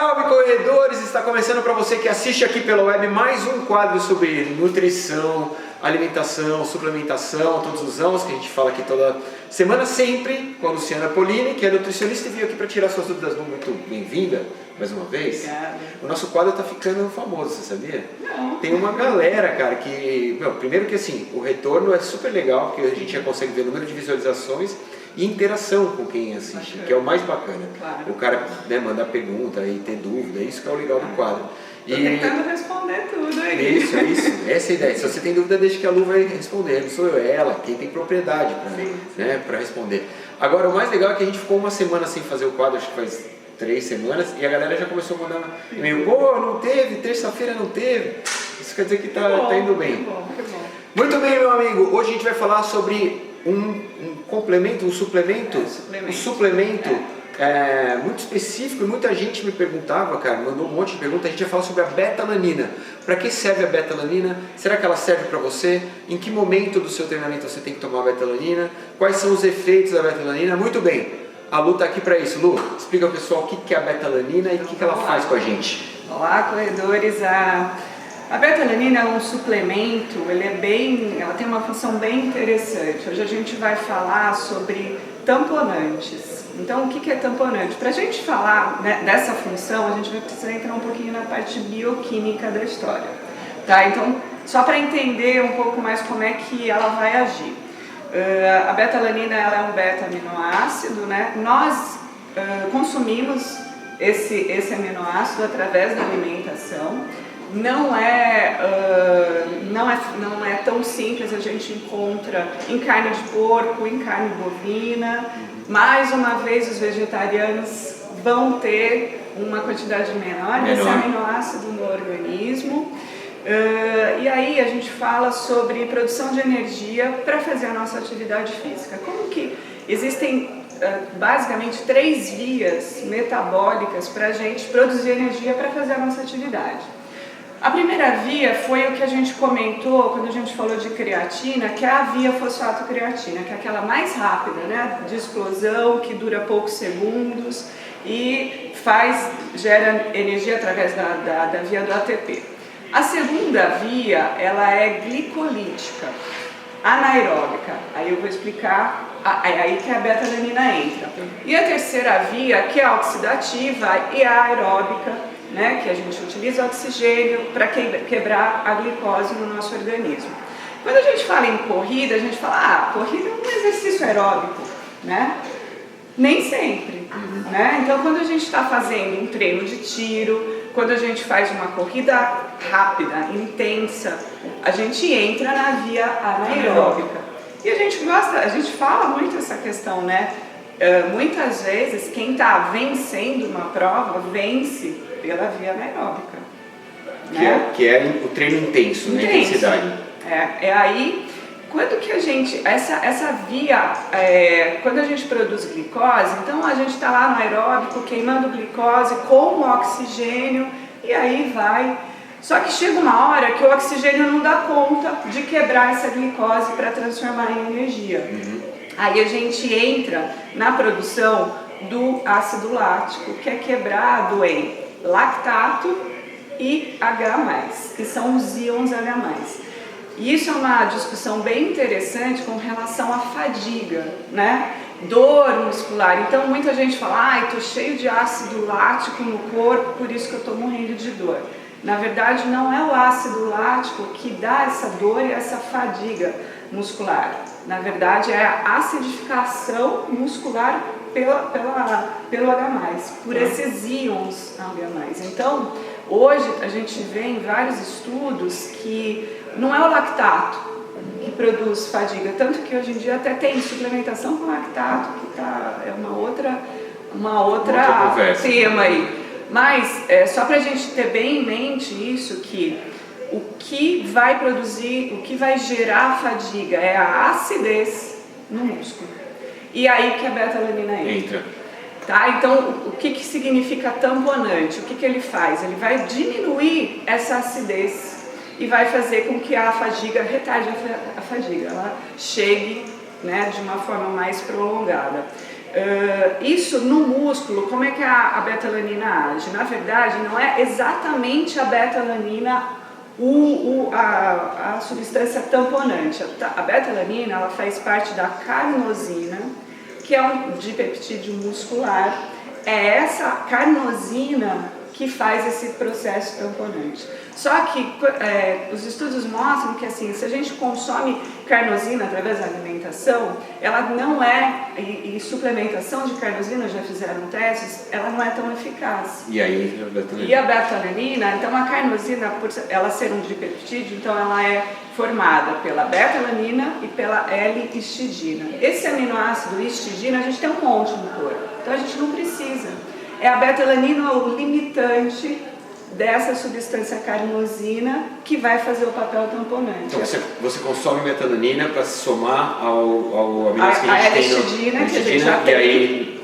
salve corredores! Está começando para você que assiste aqui pela web mais um quadro sobre nutrição, alimentação, suplementação, todos os anos que a gente fala aqui toda semana, sempre com a Luciana Polini, que é nutricionista e veio aqui para tirar suas dúvidas. Muito bem-vinda mais uma vez. Obrigada. O nosso quadro está ficando famoso, você sabia? Não. Tem uma galera, cara, que... primeiro que assim, o retorno é super legal, porque a gente já consegue ver o número de visualizações e interação com quem assiste, que é o mais bacana. Claro. O cara, né, mandar pergunta e ter dúvida, isso que é o legal do quadro. Tô tentando responder tudo aí. Isso, essa é a ideia. Se você tem dúvida, deixa que a Lu vai responder. Não sou eu, é ela, quem tem propriedade para responder. Agora, o mais legal é que a gente ficou uma semana sem fazer o quadro, acho que faz 3 semanas, e a galera já começou a mandar e-mail. Pô, não teve, terça-feira não teve. Isso quer dizer que tá indo bem. Que bom. Muito bem, meu amigo. Hoje a gente vai falar sobre um complemento, um suplemento. Um suplemento muito específico, e muita gente me perguntava, cara, mandou um monte de perguntas. A gente vai falar sobre a beta-alanina. Para que serve a beta-alanina? Será que ela serve para você? Em que momento do seu treinamento você tem que tomar a beta-alanina? Quais são os efeitos da beta-alanina? Muito bem, a Lu está aqui para isso. Lu, explica ao pessoal o que é a beta-alanina e o que ela faz com a gente. Olá, corredores. A beta-alanina é um suplemento, ela tem uma função bem interessante. Hoje a gente vai falar sobre tamponantes. Então, o que é tamponante? Para a gente falar, né, dessa função, a gente vai precisar entrar um pouquinho na parte bioquímica da história. Tá? Então, só para entender um pouco mais como é que ela vai agir. A beta-alanina ela é um beta-aminoácido, né? Nós consumimos esse aminoácido através da alimentação. Não é tão simples, a gente encontra em carne de porco, em carne bovina. Mais uma vez, os vegetarianos vão ter uma quantidade menor desse aminoácido no organismo. E aí a gente fala sobre produção de energia para fazer a nossa atividade física. Como que existem basicamente 3 vias metabólicas para a gente produzir energia para fazer a nossa atividade. A primeira via foi o que a gente comentou quando a gente falou de creatina, que é a via fosfato-creatina, que é aquela mais rápida, né, de explosão, que dura poucos segundos e gera energia através da via do ATP. A segunda via, ela é glicolítica, anaeróbica. Aí eu vou explicar, aí que a beta-alanina entra. E a terceira via, que é a oxidativa e a aeróbica, né, que a gente utiliza oxigênio para quebrar a glicose no nosso organismo. Quando a gente fala em corrida, a gente fala, corrida é um exercício aeróbico, né? Nem sempre, né? Então, quando a gente está fazendo um treino de tiro, quando a gente faz uma corrida rápida, intensa, a gente entra na via anaeróbica. E a gente fala muito essa questão, né? Muitas vezes, quem está vencendo uma prova, vence pela via anaeróbica. Né? Que é o treino intenso, né? Intensidade. Aí, quando que a gente, essa via, quando a gente produz glicose, então a gente está lá no aeróbico queimando glicose com o oxigênio e aí vai. Só que chega uma hora que o oxigênio não dá conta de quebrar essa glicose para transformar em energia. Aí a gente entra na produção do ácido lático, que é quebrado em lactato e H+, que são os íons H+. E isso é uma discussão bem interessante com relação à fadiga, né? Dor muscular. Então muita gente fala, estou cheio de ácido lático no corpo, por isso que eu estou morrendo de dor. Na verdade, não é o ácido lático que dá essa dor e essa fadiga muscular. Na verdade, é a acidificação muscular pelo H+, por esses íons H+. Então, hoje a gente vê em vários estudos que não é o lactato que produz fadiga, tanto que hoje em dia até tem suplementação com lactato, que é uma outra tema aí. Mas, só para a gente ter bem em mente isso, que o que vai produzir, o que vai gerar fadiga é a acidez no músculo. E aí que a beta-alanina entra. Tá? Então, o que significa tamponante? O que ele faz? Ele vai diminuir essa acidez e vai fazer com que a fadiga, retarde a fadiga, ela chegue, né, de uma forma mais prolongada. Isso no músculo, como é que a beta-alanina age? Na verdade, não é exatamente a beta-alanina a substância tamponante. A beta-alanina ela faz parte da carnosina, que é um dipeptídeo muscular. É essa carnosina que faz esse processo tamponante. Só que os estudos mostram que assim, se a gente consome carnosina através da alimentação, ela não é, e suplementação de carnosina, já fizeram testes, ela não é tão eficaz. E aí a beta-alanina, então a carnosina, por ela ser um dipeptídeo, então ela é formada pela beta-alanina e pela L-histidina. Esse aminoácido histidina a gente tem um monte no corpo, então a gente não precisa. É a beta-alanina o limitante dessa substância carnosina que vai fazer o papel tamponante. Então você consome beta-alanina para se somar ao aminoácido que a gente tem L-histidina, que a gente já tem. E aí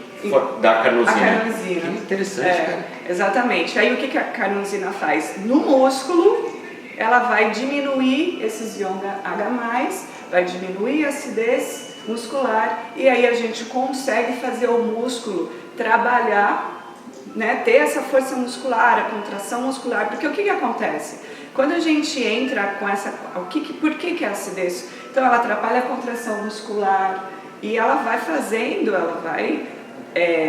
dá a carnosina. A carnosina. Que interessante, cara. Exatamente. Aí o que a carnosina faz? No músculo, ela vai diminuir esses íons H+, vai diminuir a acidez muscular e aí a gente consegue fazer o músculo trabalhar, né, ter essa força muscular, a contração muscular, porque o que acontece? Quando a gente entra com essa... por que é a acidez? Então ela atrapalha a contração muscular e ela vai fazendo, ela vai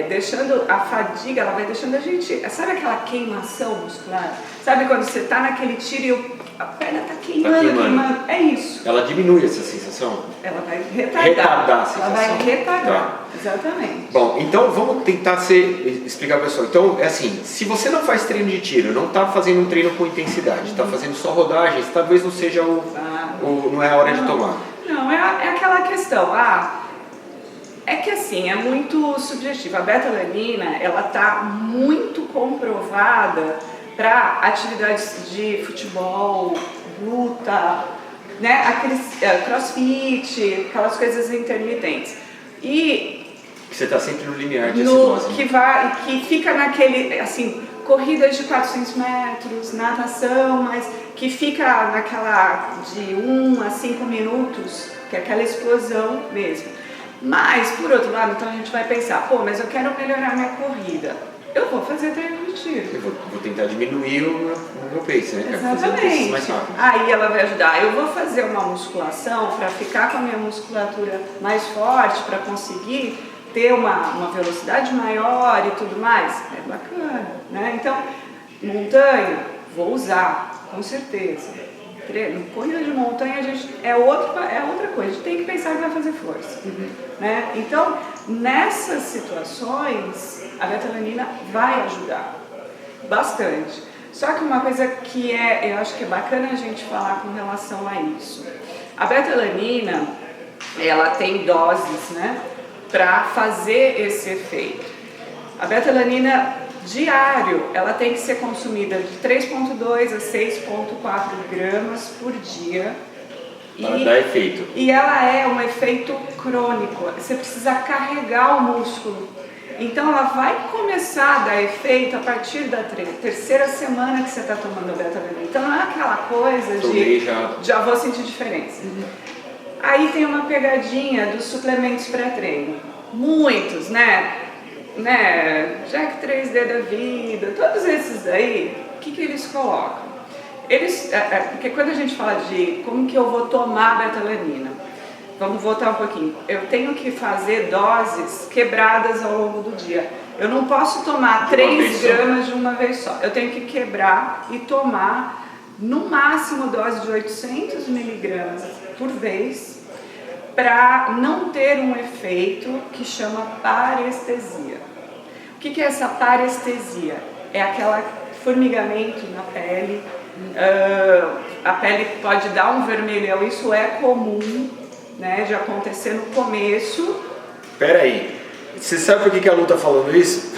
deixando a fadiga, ela vai deixando a gente... Sabe aquela queimação muscular? Sabe quando você está naquele tiro e a perna está queimando? É isso. Ela diminui essa sensação? Ela vai retardar a sensação. Ela vai retardar, tá. Exatamente. Bom, então vamos tentar explicar para o pessoal. Então, é assim, se você não faz treino de tiro, não está fazendo um treino com intensidade, está fazendo só rodagens, talvez não seja não é a hora de tomar. Não, é aquela questão, é que assim, é muito subjetivo. A beta-alanina, ela está muito comprovada para atividades de futebol, luta, né, crossfit, aquelas coisas intermitentes. E você está sempre no limiar de acidose. Que fica naquele, assim, corridas de 400 metros, natação, mas que fica naquela de 1 a 5 minutos, que é aquela explosão mesmo. Mas, por outro lado, então a gente vai pensar, mas eu quero melhorar minha corrida. Eu vou fazer treino de tiro. Eu vou tentar diminuir o meu pace, né? Exatamente. Mais rápido. Aí ela vai ajudar. Eu vou fazer uma musculação para ficar com a minha musculatura mais forte, para conseguir ter uma velocidade maior e tudo mais. É bacana, né? Então, montanha, vou usar, com certeza. Corrida de montanha é outra coisa, a gente tem que pensar que vai fazer força. Né? Então, nessas situações, a beta-alanina vai ajudar bastante. Só que uma coisa que eu acho que é bacana a gente falar com relação a isso. A beta-alanina, ela tem doses, né, para fazer esse efeito. A beta-alanina diário, ela tem que ser consumida de 3,2 a 6,4 gramas por dia. Para dar efeito. E ela é um efeito crônico, você precisa carregar o músculo. Então ela vai começar a dar efeito a partir da terceira semana que você está tomando a beta-alanina. Então não é aquela coisa de já vou sentir diferença. Aí tem uma pegadinha dos suplementos pré-treino. Muitos, né? Jack 3D da vida, todos esses aí, o que eles colocam? Porque quando a gente fala de como que eu vou tomar beta-alanina, vamos voltar um pouquinho. Eu tenho que fazer doses quebradas ao longo do dia. Eu não posso tomar 3 gramas de uma vez só. Eu tenho que quebrar e tomar no máximo dose de 800 miligramas por vez, para não ter um efeito que chama parestesia. O que é essa parestesia? É aquele formigamento na pele, a pele pode dar um vermelhão, isso é comum, né, de acontecer no começo. Pera aí, você sabe por que a Lu tá falando isso?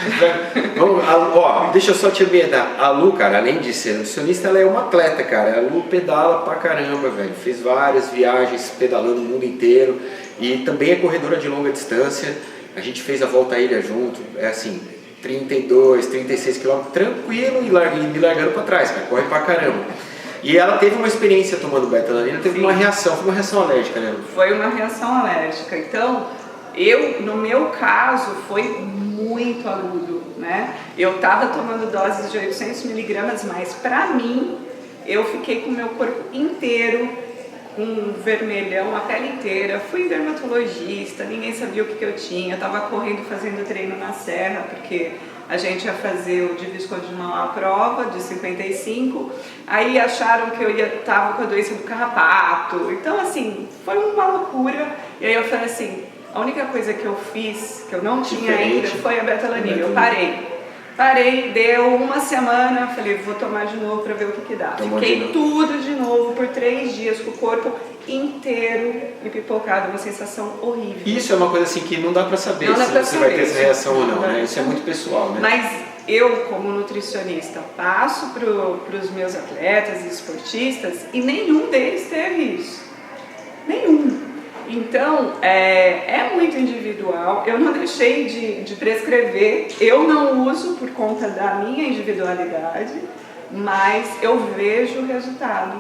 Deixa eu só te ambientar. A Lu, cara, além de ser nutricionista, ela é uma atleta, cara. A Lu pedala pra caramba, velho. Fez várias viagens pedalando o mundo inteiro e também é corredora de longa distância. A gente fez a volta à ilha junto, é assim, 32, 36 quilômetros, tranquilo e me largando pra trás, cara, corre pra caramba. E ela teve uma experiência tomando beta-alanina, teve uma reação, foi uma reação alérgica, né? Foi uma reação alérgica, então No meu caso, foi muito agudo, né? Eu estava tomando doses de 800 miligramas, mas para mim, eu fiquei com o meu corpo inteiro, com um vermelhão, a pele inteira. Fui dermatologista, ninguém sabia o que eu tinha. Eu estava correndo, fazendo treino na serra, porque a gente ia fazer o de Visconde de Mauá, a prova de 55. Aí acharam que eu estava com a doença do carrapato. Então, assim, foi uma loucura. E aí eu falei assim, a única coisa que eu fiz, que eu não tinha ainda, foi a betalanina. Eu parei, deu uma semana, falei, vou tomar de novo para ver o que dá. Fiquei tudo de novo por 3 dias com o corpo inteiro empipocado, uma sensação horrível. Isso é uma coisa assim que não dá para saber se você vai ter essa reação ou não, né? Isso é muito pessoal, né? Mas eu, como nutricionista, passo para os meus atletas e esportistas e nenhum deles teve isso. Nenhum. Então, é muito individual. Eu não deixei de prescrever, eu não uso por conta da minha individualidade, mas eu vejo o resultado.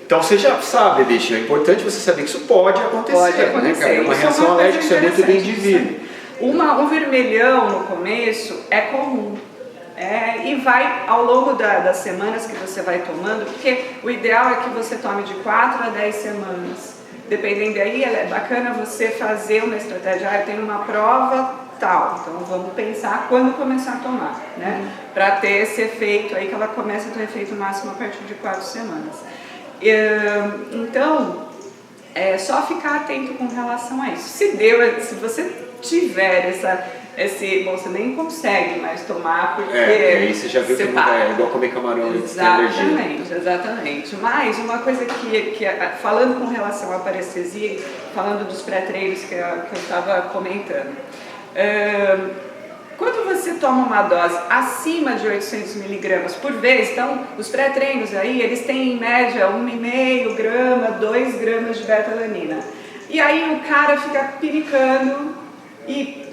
Então você já sabe, bicho, é importante você saber que isso pode acontecer, né, cara? É uma reação alérgica, isso é muito do indivíduo. Um vermelhão no começo é comum. E vai ao longo das semanas que você vai tomando, porque o ideal é que você tome de 4 a 10 semanas. Dependendo daí, é bacana você fazer uma estratégia, eu tenho uma prova tal, então vamos pensar quando começar a tomar, né? Para ter esse efeito aí, que ela começa a ter um efeito máximo a partir de 4 semanas. Então, é só ficar atento com relação a isso. Se você tiver bom, você nem consegue mais tomar, porque aí você já viu que não é igual comer camarão e ter alergia. Exatamente. Mas uma coisa que falando com relação à parestesia, falando dos pré-treinos que eu estava comentando, quando você toma uma dose acima de 800 miligramas por vez, então os pré-treinos aí, eles têm em média 1,5 grama, 2 gramas de betalanina. E aí o cara fica piricando. E,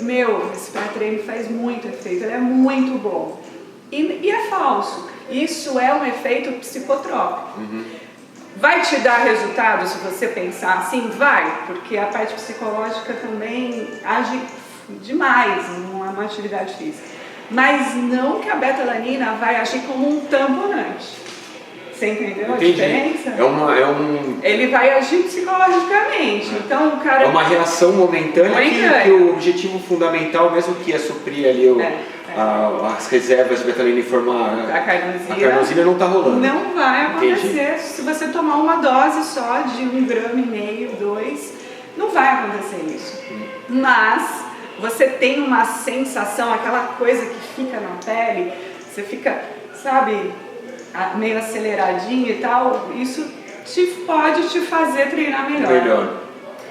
esse pré-treino faz muito efeito, ele é muito bom. E é falso. Isso é um efeito psicotrópico. Vai te dar resultado se você pensar assim? Vai, porque a parte psicológica também age demais numa atividade física. Mas não que a betalanina vai agir como um tamponante. Você entendeu a diferença? Ele vai agir psicologicamente. Então o cara. É uma reação momentânea que o objetivo fundamental, mesmo que é suprir ali as reservas de betalanina e formar a carnosina, não está rolando. Não vai acontecer. Se você tomar uma dose só de 1,5 grama, 2, não vai acontecer isso. Mas você tem uma sensação, aquela coisa que fica na pele, você fica, sabe, meio aceleradinho e tal, isso pode te fazer treinar melhor.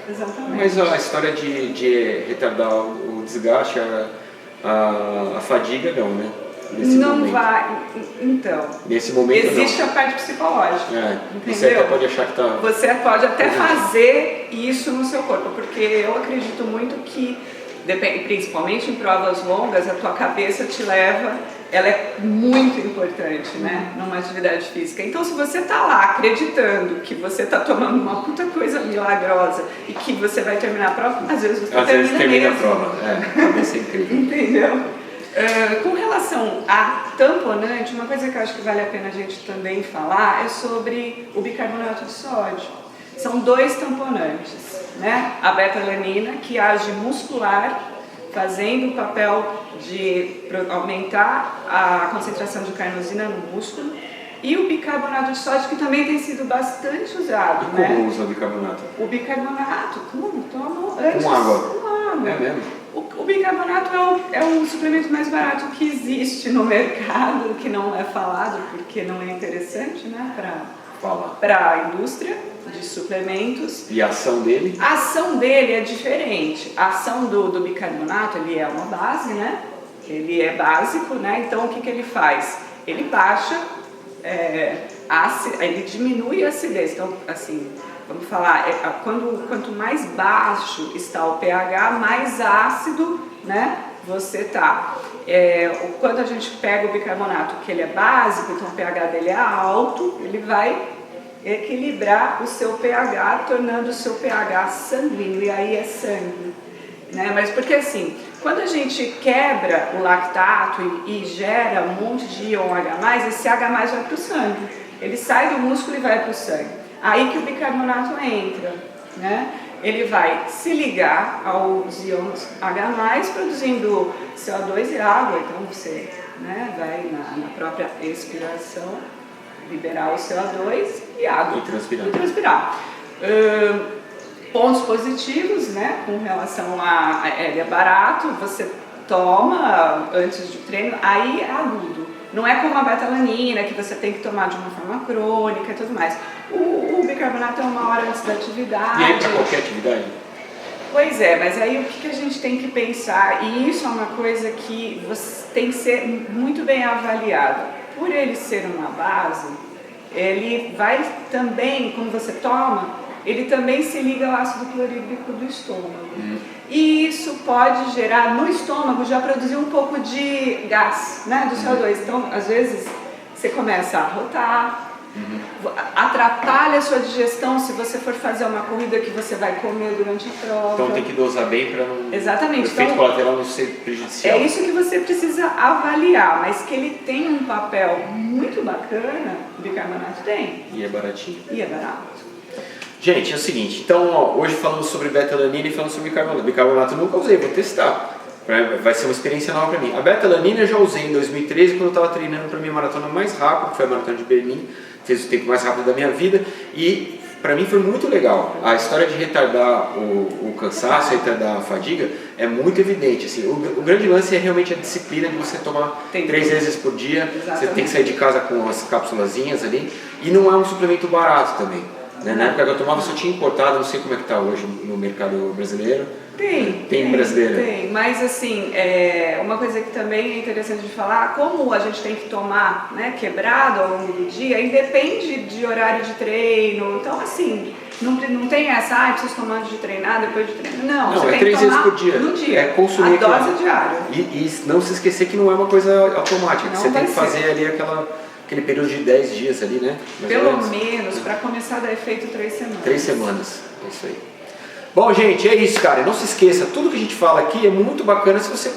Exatamente. Mas a história de retardar o desgaste, a fadiga, não, né? Vai. Então, nesse momento existe a parte psicológica. Você até pode achar que está. Você pode até fazer isso no seu corpo, porque eu acredito muito que, principalmente em provas longas, a tua cabeça te leva. Ela é muito importante, né, numa atividade física. Então, se você tá lá acreditando que você tá tomando uma puta coisa milagrosa e que você vai terminar a prova, às vezes você termina a prova. Cabeça é incrível. Entendeu? Com relação a tamponante, uma coisa que eu acho que vale a pena a gente também falar é sobre o bicarbonato de sódio. São 2 tamponantes, né? A betalanina, que age muscular, fazendo o papel de aumentar a concentração de carnosina no músculo, e o bicarbonato de sódio, que também tem sido bastante usado. E como usa o bicarbonato? O bicarbonato, tomo antes com água. Com água. É mesmo? O bicarbonato é o suplemento mais barato que existe no mercado, que não é falado porque não é interessante, né, para a indústria de suplementos. E a ação dele? A ação dele é diferente. A ação do bicarbonato, ele é uma base, né? Ele é básico, né? Então o que ele faz? Ele baixa, ele diminui a acidez. Então, assim, vamos falar, quanto mais baixo está o pH, mais ácido, né, você tá. Quando a gente pega o bicarbonato, que ele é básico, então o pH dele é alto, ele vai equilibrar o seu pH, tornando o seu pH sanguíneo, e aí é sangue. Né? Mas porque assim, quando a gente quebra o lactato e gera um monte de íon H+, esse H+, vai para o sangue. Ele sai do músculo e vai para o sangue. Aí que o bicarbonato entra, né? Ele vai se ligar aos íons H+, produzindo CO2 e água. Então você, né, vai na própria expiração liberar o CO2 e água. E transpirar. Pontos positivos, né, com relação a ele é barato, você toma antes do treino, aí é agudo. Não é como a betalanina, que você tem que tomar de uma forma crônica e tudo mais. O bicarbonato é 1 hora antes da atividade. E aí para qualquer atividade? Pois é, mas aí o que a gente tem que pensar, e isso é uma coisa que você tem que ser muito bem avaliado. Por ele ser uma base, ele vai também, quando você toma, ele também se liga ao ácido clorídrico do estômago. E isso pode gerar no estômago, já produzir um pouco de gás, né, do CO2. Então, às vezes, você começa a arrotar, atrapalha a sua digestão se você for fazer uma corrida que você vai comer durante a prova. Então tem que dosar bem para não... Exatamente. O efeito colateral não ser prejudicial. É isso que você precisa avaliar, mas que ele tem um papel muito bacana, o bicarbonato tem. E é baratinho. E é barato. Gente, é o seguinte, então ó, hoje falamos sobre beta-alanina e falamos sobre bicarbonato. Bicarbonato eu nunca usei, vou testar. Vai ser uma experiência nova para mim. A beta-alanina eu já usei em 2013 quando eu estava treinando para minha maratona mais rápida, que foi a maratona de Berlim. Fez o tempo mais rápido da minha vida e para mim foi muito legal. A história de retardar o cansaço, retardar a fadiga é muito evidente. Assim, o grande lance é realmente a disciplina de você tomar 3 vezes por dia. Exatamente. Você tem que sair de casa com as cápsulazinhas ali e não é um suplemento barato também. Né? Na época que eu tomava só tinha importado, não sei como é que está hoje no mercado brasileiro. Tem brasileiro. Tem, mas assim, uma coisa que também é interessante de falar, como a gente tem que tomar, né, quebrado ao longo do dia, independe de horário de treino, então assim, não tem essa, preciso tomar antes de treinar, depois de treinar, não, você tem 3 que tomar vezes por dia. no dia, É consumir a dose diária. E não se esquecer que não é uma coisa automática, que você tem que fazer ali aquele período de 10 dias ali, né? Pelo menos, para começar a dar efeito 3 semanas. 3 semanas, é isso aí. Bom, gente, é isso, cara. Não se esqueça, tudo que a gente fala aqui é muito bacana se você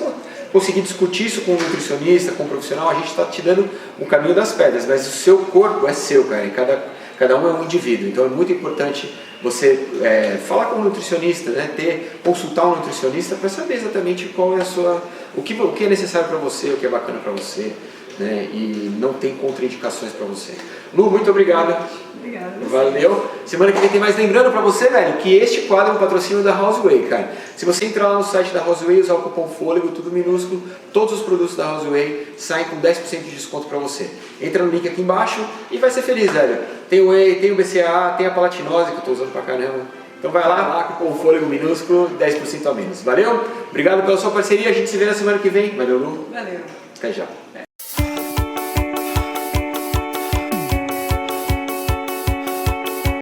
conseguir discutir isso com um nutricionista, com um profissional. A gente está te dando o caminho das pedras, mas o seu corpo é seu, cara, e cada um é um indivíduo. Então é muito importante você falar com um nutricionista, né? Consultar um nutricionista para saber exatamente qual é o que é necessário para você, o que é bacana para você, né? E não tem contraindicações para você. Lu, muito obrigado. Obrigada. Valeu. Semana que vem tem mais. Lembrando pra você, velho, que este quadro é um patrocínio da Houseway, cara. Se você entrar lá no site da Houseway, usar o cupom FOLEGO, tudo minúsculo, todos os produtos da Houseway saem com 10% de desconto pra você. Entra no link aqui embaixo e vai ser feliz, velho. Tem o Whey, tem o BCA, tem a palatinose que eu tô usando pra caramba. Então vai lá, cupom FOLEGO minúsculo, 10% a menos. Valeu? Obrigado pela sua parceria. A gente se vê na semana que vem. Valeu, Lu. Valeu. Até já.